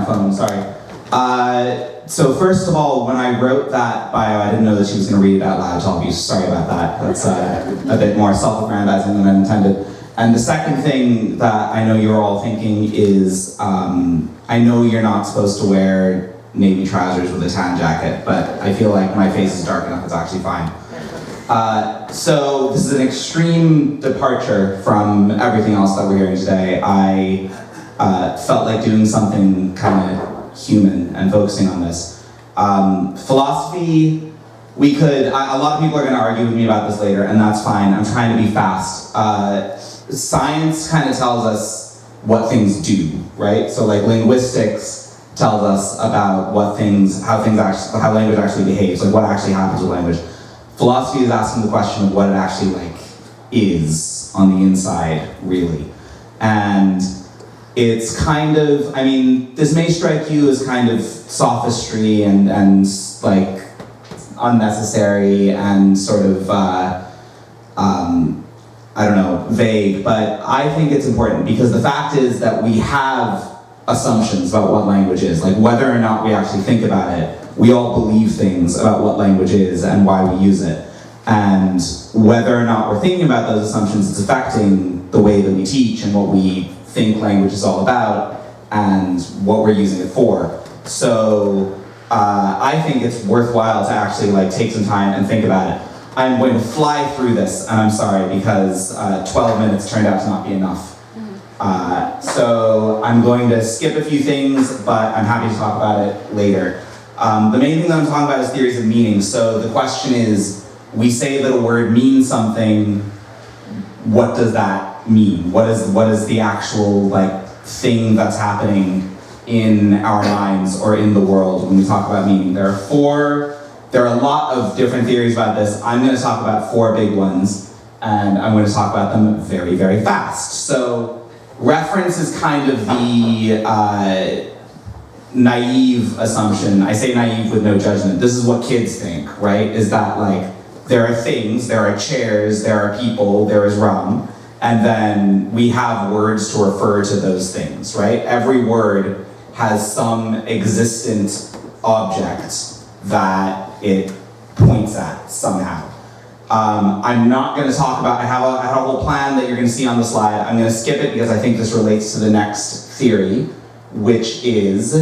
phone, sorry. So first of all, when I wrote that bio, I didn't know that she was going to read it out loud to all of you. Sorry about that. That's a bit more self-aggrandizing than I intended. And the second thing that I know you're all thinking is, I know you're not supposed to wear navy trousers with a tan jacket, but I feel like my face is dark enough, it's actually fine. So this is an extreme departure from everything else that we're hearing today. I felt like doing something kind of human and focusing on this. Philosophy, we could, a lot of people are going to argue with me about this later, and that's fine. I'm trying to be fast. Science kind of tells us what things do, right? So like linguistics tells us about how language actually behaves, like what actually happens with language. Philosophy is asking the question of what it actually like is on the inside, really. And it's kind of, I mean, this may strike you as kind of sophistry and like unnecessary and sort of, I don't know, vague, but I think it's important because the fact is that we have assumptions about what language is, like whether or not we actually think about it, we all believe things about what language is and why we use it. And whether or not we're thinking about those assumptions, it's affecting the way that we teach and what we think language is all about and what we're using it for. So I think it's worthwhile to actually like take some time and think about it. I'm going to fly through this, and I'm sorry because 12 minutes turned out to not be enough. So I'm going to skip a few things, but I'm happy to talk about it later. The main thing that I'm talking about is theories of meaning. So the question is, we say that a word means something, what does that mean? What is the actual like thing that's happening in our minds or in the world when we talk about meaning? There are a lot of different theories about this. I'm going to talk about 4 big ones, and I'm going to talk about them very, very fast. So reference is kind of the naive assumption. I say naive with no judgment. This is what kids think, right? Is that like, there are things, there are chairs, there are people, there is rum, and then we have words to refer to those things, right? Every word has some existent object that it points at somehow. I'm not going to talk about, I have a whole plan that you're going to see on the slide. I'm going to skip it because I think this relates to the next theory, which is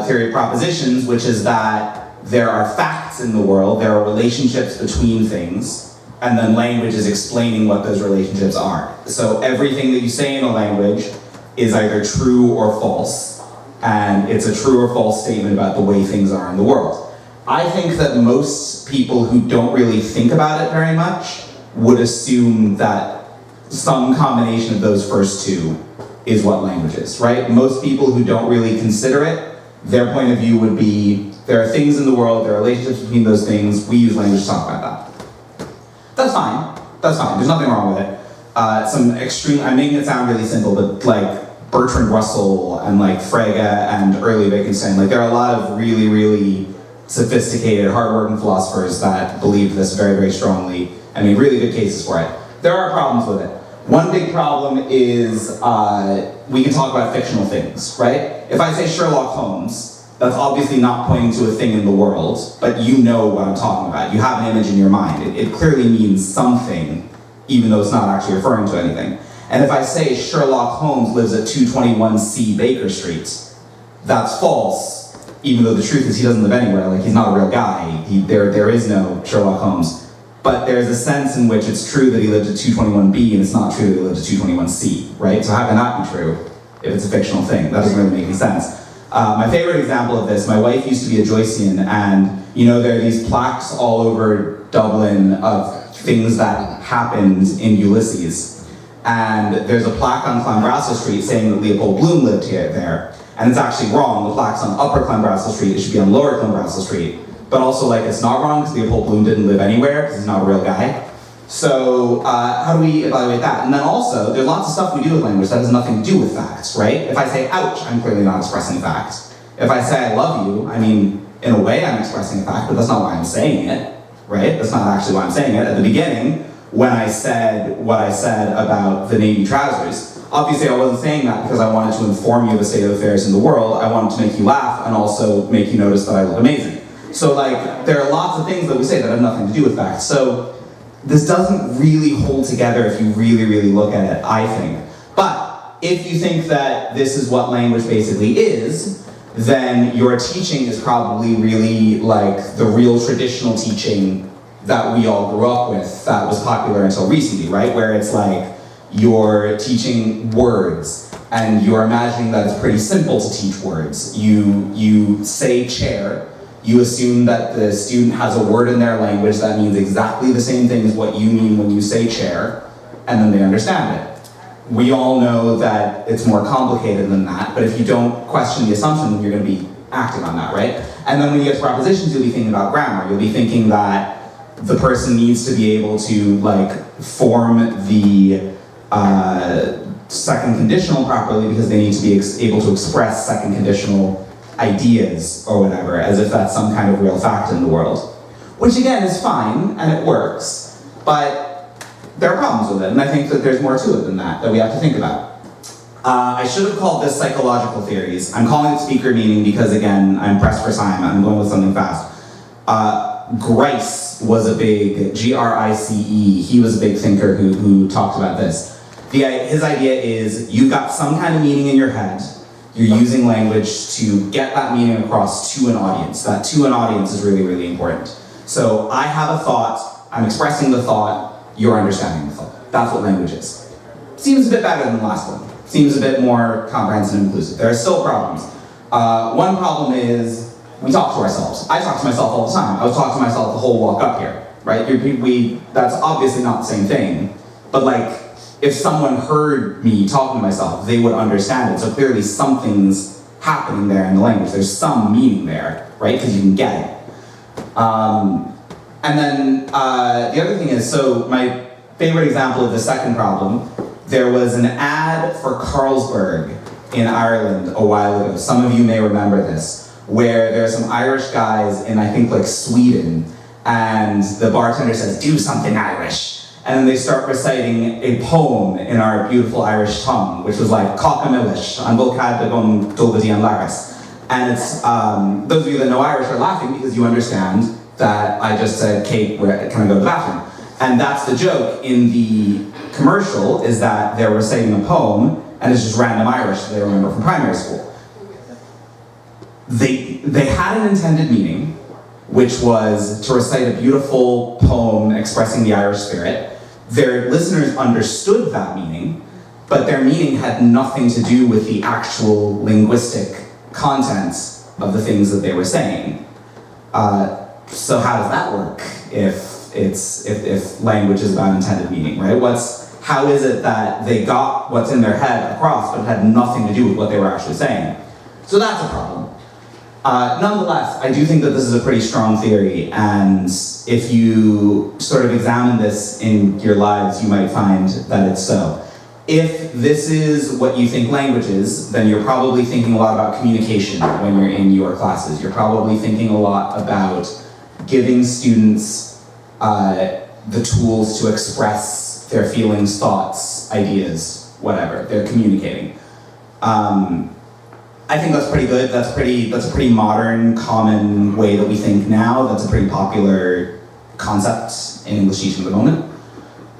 theory of propositions, which is that there are facts in the world, there are relationships between things, and then language is explaining what those relationships are. So everything that you say in a language is either true or false, and it's a true or false statement about the way things are in the world. I think that most people who don't really think about it very much would assume that some combination of those first two is what language is, right? Most people who don't really consider it, their point of view would be, there are things in the world, there are relationships between those things, we use language to talk about that. That's fine, there's nothing wrong with it. I'm making it sound really simple, but like Bertrand Russell and like Frege and early Wittgenstein, like there are a lot of really, really sophisticated, hardworking philosophers that believe this very, very strongly and made really good cases for it. There are problems with it. One big problem is we can talk about fictional things, right? If I say Sherlock Holmes, that's obviously not pointing to a thing in the world, but you know what I'm talking about. You have an image in your mind. It clearly means something, even though it's not actually referring to anything. And if I say Sherlock Holmes lives at 221C Baker Street, that's false, even though the truth is he doesn't live anywhere. Like, he's not a real guy. There is no Sherlock Holmes. But there's a sense in which it's true that he lived at 221B and it's not true that he lived at 221C, right? So how can that be true if it's a fictional thing? That doesn't really make any sense. My favorite example of this, my wife used to be a Joycean, and you know there are these plaques all over Dublin of things that happened in Ulysses. And there's a plaque on Clanbrassil Street saying that Leopold Bloom lived there. And it's actually wrong. The plaque's on Upper Clanbrassil Street, it should be on Lower Clanbrassil Street. But also, like, it's not wrong because Leopold Bloom didn't live anywhere because he's not a real guy. So how do we evaluate that? And then also, there's lots of stuff we do with language that has nothing to do with facts, right? If I say ouch, I'm clearly not expressing facts. If I say I love you, I mean, in a way I'm expressing a fact, but that's not why I'm saying it, right? That's not actually why I'm saying it. At the beginning, when I said what I said about the navy trousers, Obviously, I wasn't saying that because I wanted to inform you of the state of affairs in the world. I wanted to make you laugh and also make you notice that I look amazing. So like, there are lots of things that we say that have nothing to do with facts. So this doesn't really hold together if you really, really look at it, I think. But if you think that this is what language basically is, then your teaching is probably really like the real traditional teaching that we all grew up with that was popular until recently, right? Where it's like, you're teaching words, and you're imagining that it's pretty simple to teach words. You say chair, you assume that the student has a word in their language that means exactly the same thing as what you mean when you say chair, and then they understand it. We all know that it's more complicated than that, but if you don't question the assumption, then you're going to be acting on that, right? And then when you get to propositions, you'll be thinking about grammar. You'll be thinking that the person needs to be able to like form the second conditional properly because they need to be able to express second conditional ideas or whatever, as if that's some kind of real fact in the world. Which again is fine, and it works, but there are problems with it, and I think that there's more to it than that we have to think about. I should have called this psychological theories. I'm calling it speaker meaning because again, I'm pressed for time, I'm going with something fast. Grice was a big, G-R-I-C-E, he was a big thinker who talked about this. His idea is, you've got some kind of meaning in your head, you're using language to get that meaning across to an audience. That to an audience is really, really important. So I have a thought, I'm expressing the thought, you're understanding the thought. That's what language is. Seems a bit better than the last one. Seems a bit more comprehensive and inclusive. There are still problems. One problem is, we talk to ourselves. I talk to myself all the time. I was talking to myself the whole walk up here, right? That's obviously not the same thing, but like, if someone heard me talking to myself, they would understand it. So clearly something's happening there in the language. There's some meaning there, right? Because you can get it. And then the other thing is, so my favorite example of the second problem, there was an ad for Carlsberg in Ireland a while ago. Some of you may remember this, where there are some Irish guys in, I think, like Sweden, and the bartender says, "Do something Irish." And then they start reciting a poem in our beautiful Irish tongue, which was like, Cockamish, an Volcad de Gun Dulbadi an Laris. And it's, those of you that know Irish are laughing because you understand that I just said, Kate, can I go to the bathroom? And that's the joke in the commercial, is that they're reciting a poem, and it's just random Irish that they remember from primary school. They had an intended meaning, which was to recite a beautiful poem expressing the Irish spirit. Their listeners understood that meaning, but their meaning had nothing to do with the actual linguistic contents of the things that they were saying. So how does that work if language is about intended meaning, right? How is it that they got what's in their head across, but it had nothing to do with what they were actually saying? So that's a problem. Nonetheless, I do think that this is a pretty strong theory, and if you sort of examine this in your lives, you might find that it's so. If this is what you think language is, then you're probably thinking a lot about communication when you're in your classes. You're probably thinking a lot about giving students the tools to express their feelings, thoughts, ideas, whatever. They're communicating. I think that's pretty good. That's a pretty modern, common way that we think now. That's a pretty popular concept in English teaching at the moment.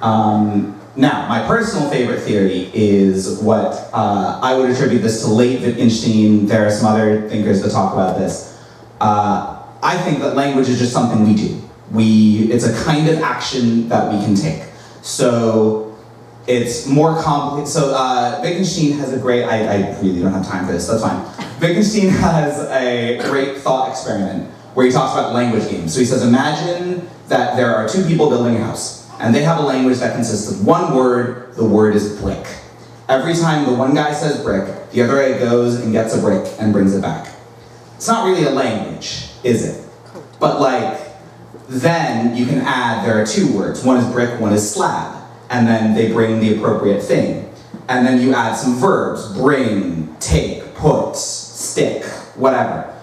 Now, my personal favorite theory is what I would attribute this to late Wittgenstein. There are some other thinkers that talk about this. I think that language is just something we do. It's a kind of action that we can take. So it's more complicated. So Wittgenstein has a great, I really don't have time for this, that's fine. Wittgenstein has a great thought experiment where he talks about language games. So he says, imagine that there are two people building a house, and they have a language that consists of one word, the word is brick. Every time the one guy says brick, the other guy goes and gets a brick and brings it back. It's not really a language, is it? But then you can add, there are two words. One is brick, one is slab. And then they bring the appropriate thing. And then you add some verbs, bring, take, put, stick, whatever.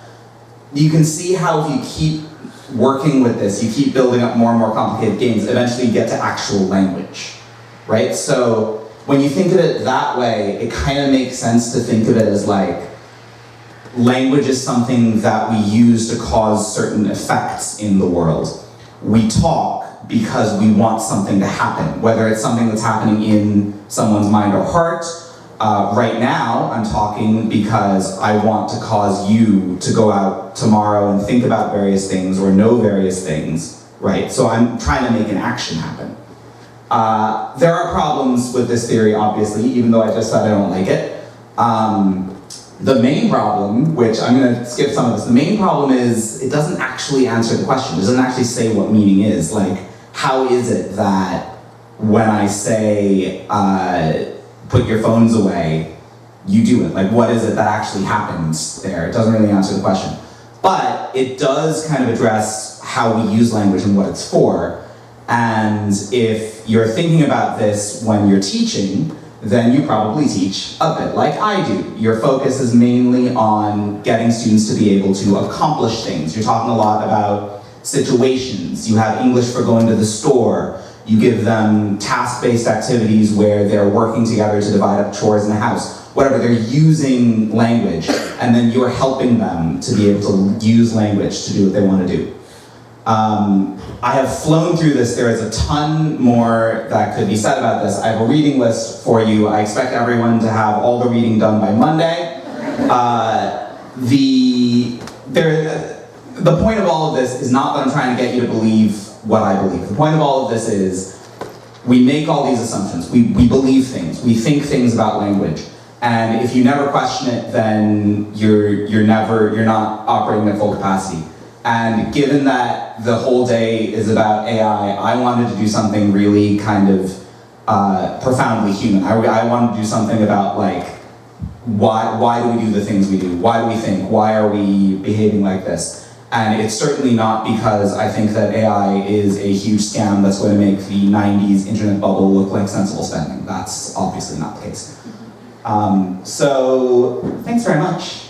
You can see how if you keep working with this, you keep building up more and more complicated games, eventually you get to actual language, right? So when you think of it that way, it kind of makes sense to think of it as like, language is something that we use to cause certain effects in the world. We talk because we want something to happen, whether it's something that's happening in someone's mind or heart. Right now, I'm talking because I want to cause you to go out tomorrow and think about various things or know various things, right? So I'm trying to make an action happen. There are problems with this theory, obviously, even though I just said I don't like it. The main problem, which I'm going to skip some of this, the main problem is it doesn't actually answer the question. It doesn't actually say what meaning is. Like, how is it that when I say, put your phones away, you do it? Like, what is it that actually happens there? It doesn't really answer the question. But it does kind of address how we use language and what it's for. And if you're thinking about this when you're teaching, then you probably teach a bit like I do. Your focus is mainly on getting students to be able to accomplish things. You're talking a lot about situations. You have English for going to the store. You give them task-based activities where they're working together to divide up chores in the house. Whatever, they're using language, and then you're helping them to be able to use language to do what they want to do. I have flown through this. There is a ton more that could be said about this. I have a reading list for you. I expect everyone to have all the reading done by Monday. The point of all of this is not that I'm trying to get you to believe what I believe. The point of all of this is we make all these assumptions. We believe things. We think things about language. And if you never question it, then you're not operating at full capacity. And given that the whole day is about AI, I wanted to do something really kind of profoundly human. I wanted to do something about like, why do we do the things we do? Why do we think? Why are we behaving like this? And it's certainly not because I think that AI is a huge scam that's going to make the 90s internet bubble look like sensible spending. That's obviously not the case. So, thanks very much.